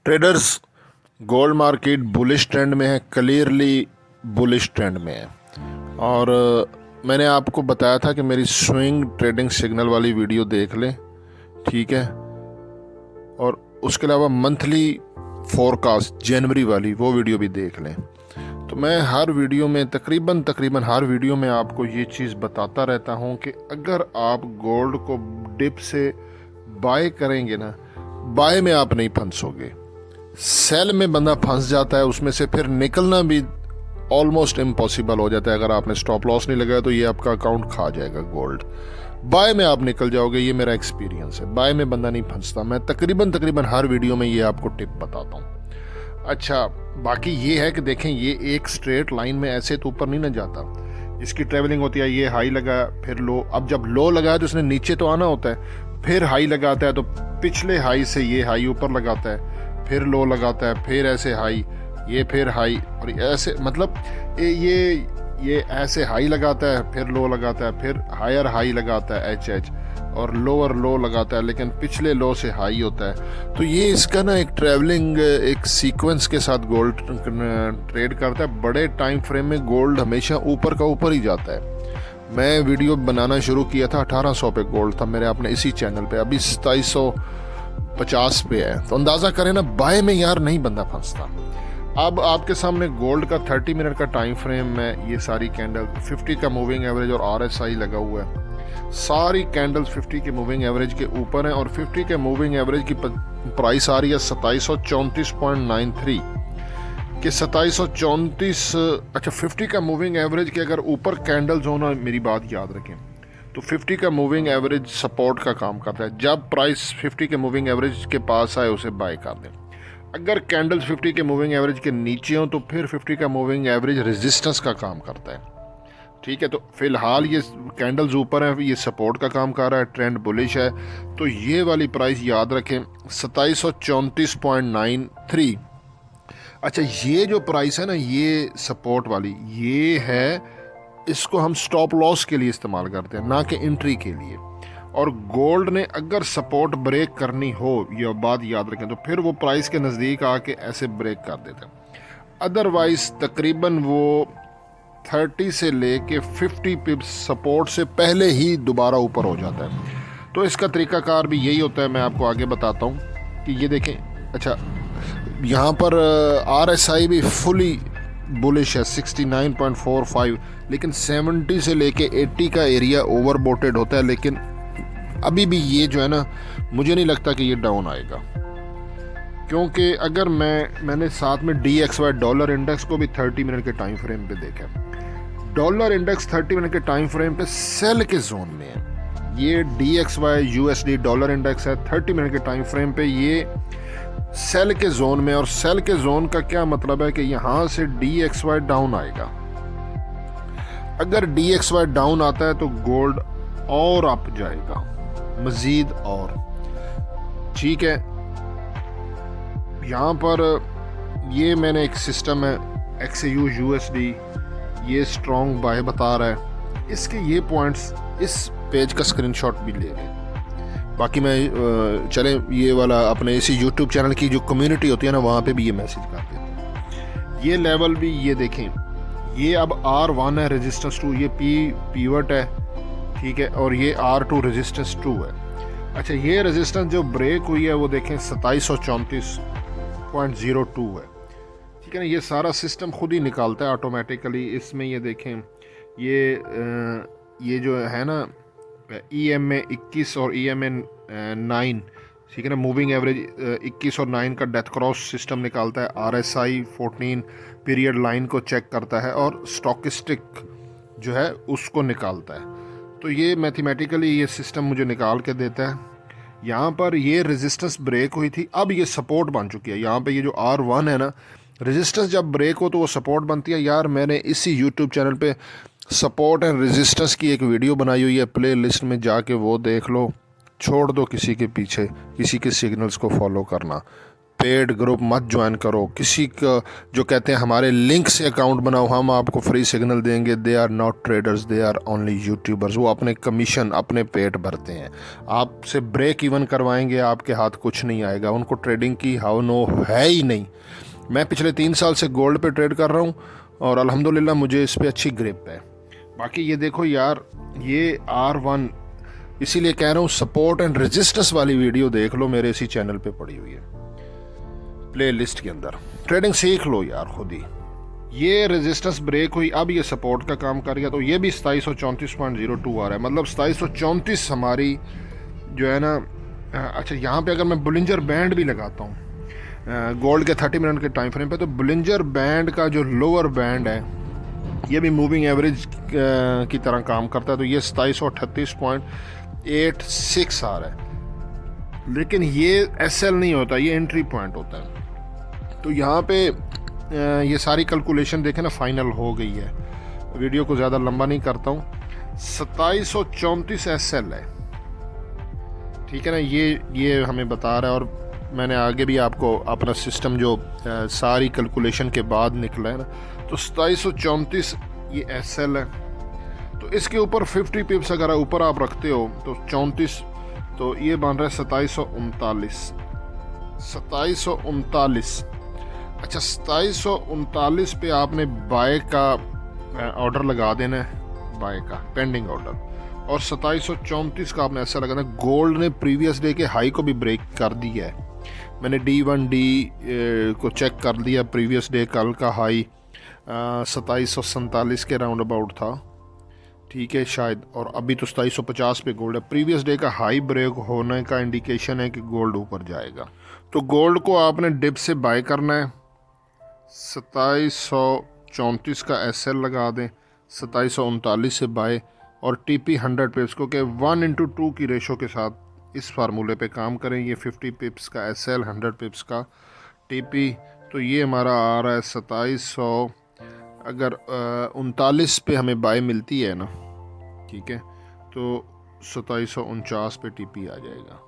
Traders, gold market bullish trend में है, clearly bullish trend में है। और मैंने आपको बताया था कि मेरी स्विंग ट्रेडिंग सिग्नल वाली वीडियो देख लें, ठीक है। और उसके अलावा मंथली फोरकास्ट जनवरी वाली वो वीडियो भी देख लें। तो मैं हर वीडियो में तकरीबन हर वीडियो में आपको ये चीज़ बताता रहता हूँ कि अगर आप गोल्ड को डिप से बाय करेंगे ना, बाय में आप नहीं फंसोगे, सेल में बंदा फंस जाता है, उसमें से फिर निकलना भी ऑलमोस्ट इम्पॉसिबल हो जाता है। अगर आपने स्टॉप लॉस नहीं लगाया तो ये आपका अकाउंट खा जाएगा गोल्ड। बाय में आप निकल जाओगे, ये मेरा एक्सपीरियंस है। बाय में बंदा नहीं फंसता। मैं तकरीबन हर वीडियो में ये आपको टिप बताता हूँ। अच्छा, बाकी ये है कि देखें, ये एक स्ट्रेट लाइन में ऐसे तो ऊपर नहीं ना जाता, इसकी ट्रेवलिंग होती है। ये हाई लगा फिर लो, अब जब लो लगाया तो इसने नीचे तो आना होता है, फिर हाई लगाता है तो पिछले हाई से ये हाई ऊपर लगाता है, फिर लो लगाता है, फिर ऐसे हाई, ये फिर हाई, और ऐसे मतलब ये ऐसे हाई लगाता है, फिर लो लगाता है, फिर हायर हाई लगाता है एच और लोअर लो लगाता है, लेकिन पिछले लो से हाई होता है। तो ये इसका ना एक ट्रैवलिंग एक सीक्वेंस के साथ गोल्ड ट्रेड करता है। बड़े टाइम फ्रेम में गोल्ड हमेशा ऊपर का ऊपर ही जाता है। मैं वीडियो बनाना शुरू किया था 1800 पे गोल्ड था मेरे अपने इसी चैनल पे, अभी 2750 पे है। तो अंदाज़ा करें ना, बाय में यार नहीं बंदा फंसता। अब आपके सामने गोल्ड का 30 मिनट का टाइम फ्रेम में ये सारी कैंडल 50 का मूविंग एवरेज और RSI लगा हुआ है। सारी कैंडल्स 50 के मूविंग एवरेज के ऊपर हैं और 50 के मूविंग एवरेज की प्राइस आ रही है 2734.93 कि 2734। अच्छा, 50 का मूविंग एवरेज के अगर ऊपर कैंडल्स हो ना, मेरी बात याद रखें, तो 50 का मूविंग एवरेज सपोर्ट का काम करता है। जब प्राइस 50 के मूविंग एवरेज के पास आए उसे बाय कर दें। अगर कैंडल्स 50 के मूविंग एवरेज के नीचे हो तो फिर 50 का मूविंग एवरेज रेजिस्टेंस का काम करता है, ठीक है। तो फिलहाल ये कैंडल्स ऊपर है, ये सपोर्ट का काम कर रहा है, ट्रेंड बुलिश है। तो ये वाली प्राइस याद रखें 2734.93। अच्छा, ये जो प्राइस है ना, ये सपोर्ट वाली, ये है, इसको हम स्टॉप लॉस के लिए इस्तेमाल करते हैं, ना कि एंट्री के लिए। और गोल्ड ने अगर सपोर्ट ब्रेक करनी हो, यह बात याद रखें, तो फिर वो प्राइस के नज़दीक आके ऐसे ब्रेक कर देते हैं। अदरवाइज तकरीबन वो 30 से लेके 50 पिप्स सपोर्ट से पहले ही दोबारा ऊपर हो जाता है। तो इसका तरीकाकार भी यही होता है, मैं आपको आगे बताता हूँ कि ये देखें। अच्छा, यहाँ पर RSI भी फुली बुलिश है 69.45, लेकिन 70 से लेके 80 का एरिया ओवरबोटेड होता है। लेकिन अभी भी ये जो है ना, मुझे नहीं लगता कि ये डाउन आएगा, क्योंकि अगर मैंने साथ में DXY डॉलर इंडेक्स को भी 30 मिनट के टाइम फ्रेम पे देखा। डॉलर इंडेक्स 30 मिनट के टाइम फ्रेम पे सेल के जोन में है। ये DXY USD डॉलर इंडेक्स है 30 मिनट के टाइम फ्रेम पे, ये सेल के जोन में। और सेल के जोन का क्या मतलब है कि यहाँ से DXY डाउन आएगा। अगर DXY डाउन आता है तो गोल्ड और अप जाएगा मजीद, और ठीक है। यहाँ पर ये मैंने एक सिस्टम है XAU USD, ये स्ट्रॉन्ग बाय बता रहा है। इसके ये पॉइंट्स इस पेज का स्क्रीनशॉट भी ले लें। बाकी मैं चले ये वाला अपने इसी YouTube चैनल की जो कम्युनिटी होती है ना, वहाँ पे भी ये मैसेज कर देता हूँ। ये लेवल भी ये देखें, ये अब R1 है रेजिस्टेंस 2, ये पीवट है, ठीक है, और ये R2 रेजिस्टेंस 2 है। अच्छा, ये रेजिस्टेंस जो ब्रेक हुई है वो देखें 2734.02 है, ठीक है ना। ये सारा सिस्टम खुद ही निकालता है ऑटोमेटिकली। इसमें ये देखें, ये जो है ना EMA 21 और EMA 9, ठीक है ना, मूविंग एवरेज 21 और 9 का डेथ क्रॉस सिस्टम निकालता है। RSI 14 पीरियड लाइन को चेक करता है और स्टॉकिस्टिक जो है उसको निकालता है। तो ये मैथमेटिकली ये सिस्टम मुझे निकाल के देता है। यहाँ पर ये रेजिस्टेंस ब्रेक हुई थी, अब ये सपोर्ट बन चुकी है। यहाँ पे ये जो R1 है ना, रेजिस्टेंस जब ब्रेक हो तो वो सपोर्ट बनती है। यार, मैंने इसी YouTube चैनल पे सपोर्ट एंड रेजिस्टेंस की एक वीडियो बनाई हुई है, प्ले लिस्ट में जाके वो देख लो। छोड़ दो किसी के पीछे, किसी के सिग्नल्स को फॉलो करना। पेड ग्रुप मत ज्वाइन करो, किसी का जो कहते हैं हमारे लिंक से अकाउंट बनाओ, हम आपको फ्री सिग्नल देंगे। They are not traders, they are only YouTubers. वो अपने कमीशन अपने पेट भरते हैं, आपसे ब्रेक इवन करवाएंगे, आपके हाथ कुछ नहीं आएगा। उनको ट्रेडिंग की हाउ नो है ही नहीं। मैं पिछले 3 साल से गोल्ड पे ट्रेड कर रहा हूँ और अल्हम्दुलिल्लाह मुझे इस पर अच्छी ग्रिप है। बाकी ये देखो यार, ये R1 इसीलिए कह रहा हूँ सपोर्ट एंड रेजिस्टेंस वाली वीडियो देख लो, मेरे इसी चैनल पे पड़ी हुई है प्ले लिस्ट के अंदर। ट्रेडिंग सीख लो यार खुद ही। ये रेजिस्टेंस ब्रेक हुई, अब ये सपोर्ट का काम कर गया, तो ये भी 2734.02 आ रहा है। मतलब 2734 हमारी जो है ना। अच्छा, यहाँ पे अगर मैं बुलिंजर बैंड भी लगाता हूँ गोल्ड के 30 मिनट के टाइम फ्रेम पे, तो बुलिंजर बैंड का जो लोअर बैंड है ये भी मूविंग एवरेज की तरह काम करता है। तो ये 2738.86 आ रहा है, लेकिन ये SL नहीं होता, ये एंट्री पॉइंट होता है। तो यहाँ पे ये सारी कैलकुलेशन देखें ना, फाइनल हो गई है। वीडियो को ज़्यादा लंबा नहीं करता हूँ। 2734 SL है, ठीक है ना। ये हमें बता रहा है, और मैंने आगे भी आपको अपना सिस्टम जो सारी कैलकुलेशन के बाद निकला है ना, तो 2734 ये SL है। तो इसके ऊपर 50 पिप्स अगर ऊपर आप रखते हो तो 34, तो ये बन रहा है 2739। अच्छा, 2739 पे आपने बाय का ऑर्डर लगा देना है, बाय का पेंडिंग ऑर्डर, और 2734 का आपने ऐसा लगाना। गोल्ड ने प्रीवियस डे के हाई को भी ब्रेक कर दिया है। मैंने D1D को चेक कर लिया, प्रीवियस डे कल का हाई 2747 के राउंड अबाउट था, ठीक है शायद, और अभी तो 2750 पे गोल्ड है। प्रीवियस डे का हाई ब्रेक होने का इंडिकेशन है कि गोल्ड ऊपर जाएगा। तो गोल्ड को आपने डिप से बाय करना है, 2734 का SL लगा दें, 2739 से बाय, और TP 100 पिप्स को के 1:2 की रेशो के साथ इस फार्मूले पे काम करें। ये 50 पिप्स का SL, 100 पिप्स का TP, तो ये हमारा आ रहा है 2700। अगर 39 पे हमें बाय मिलती है ना, ठीक है, तो 2749 पे TP आ जाएगा,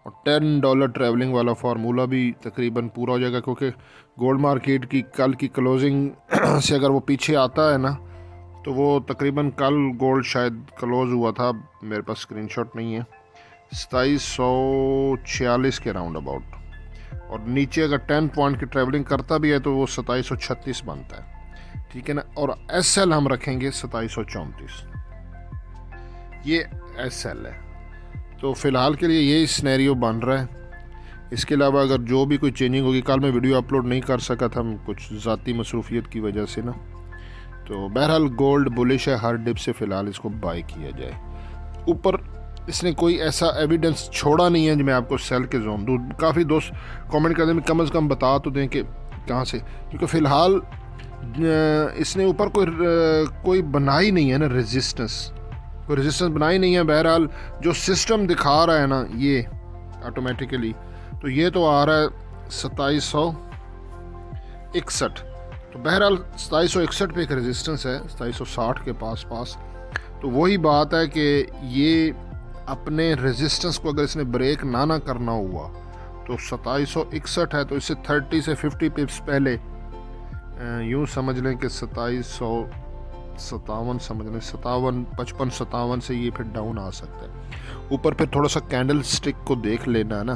और $10 ट्रैवलिंग वाला फार्मूला भी तकरीबन पूरा हो जाएगा। क्योंकि गोल्ड मार्केट की कल की क्लोजिंग से अगर वो पीछे आता है ना, तो वो तकरीबन कल गोल्ड शायद क्लोज हुआ था, मेरे पास स्क्रीनशॉट नहीं है, 2746 के राउंड अबाउट, और नीचे अगर 10 पॉइंट की ट्रैवलिंग करता भी है तो वो 2736 बनता है, ठीक है ना। और SL हम रखेंगे 2734, ये SL है। तो फ़िलहाल के लिए यही सिनेरियो बन रहा है। इसके अलावा अगर जो भी कोई चेंजिंग होगी, कल मैं वीडियो अपलोड नहीं कर सका था कुछ ज़ाती मसरूफियत की वजह से ना, तो बहरहाल गोल्ड बुलिश है, हर डिप से फ़िलहाल इसको बाय किया जाए। ऊपर इसने कोई ऐसा एविडेंस छोड़ा नहीं है जो मैं आपको सेल के जोन दूँ। काफ़ी दोस्त कमेंट करते हैं कम से कम बता तो दें कि कहाँ से, क्योंकि फ़िलहाल इसने ऊपर कोई बनाई नहीं है ना रेजिस्टेंस, कोई रेजिस्टेंस बनाई नहीं है। बहरहाल जो सिस्टम दिखा रहा है ना ये ऑटोमेटिकली, तो ये तो आ रहा है 2761। तो बहरहाल 2761 पे एक रेजिस्टेंस है 2760 के पास। तो वही बात है कि ये अपने रेजिस्टेंस को अगर इसने ब्रेक ना करना हुआ तो 2761 है, तो इससे 30 से 50 पिप्स पहले यूँ समझ लें कि 2757 समझ लें, 57 से ये फिर डाउन आ सकता है। ऊपर फिर थोड़ा सा कैंडल स्टिक को देख लेना है ना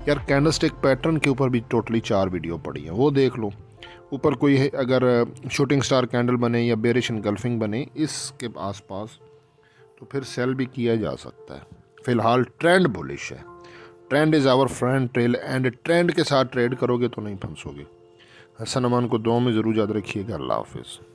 यार, कैंडल स्टिक पैटर्न के ऊपर भी टोटली 4 वीडियो पड़ी हैं, वो देख लो। ऊपर कोई है अगर शूटिंग स्टार कैंडल बने या बेरिश एनगल्फिंग बने इसके आसपास, तो फिर सेल भी किया जा सकता है। फ़िलहाल ट्रेंड बुलिश है, trend is our friend trail, and trend के साथ ट्रेड करोगे तो नहीं फंसोगे। हसन अमान को दुआ में ज़रूर याद रखिएगा। अल्लाह हाफिज़।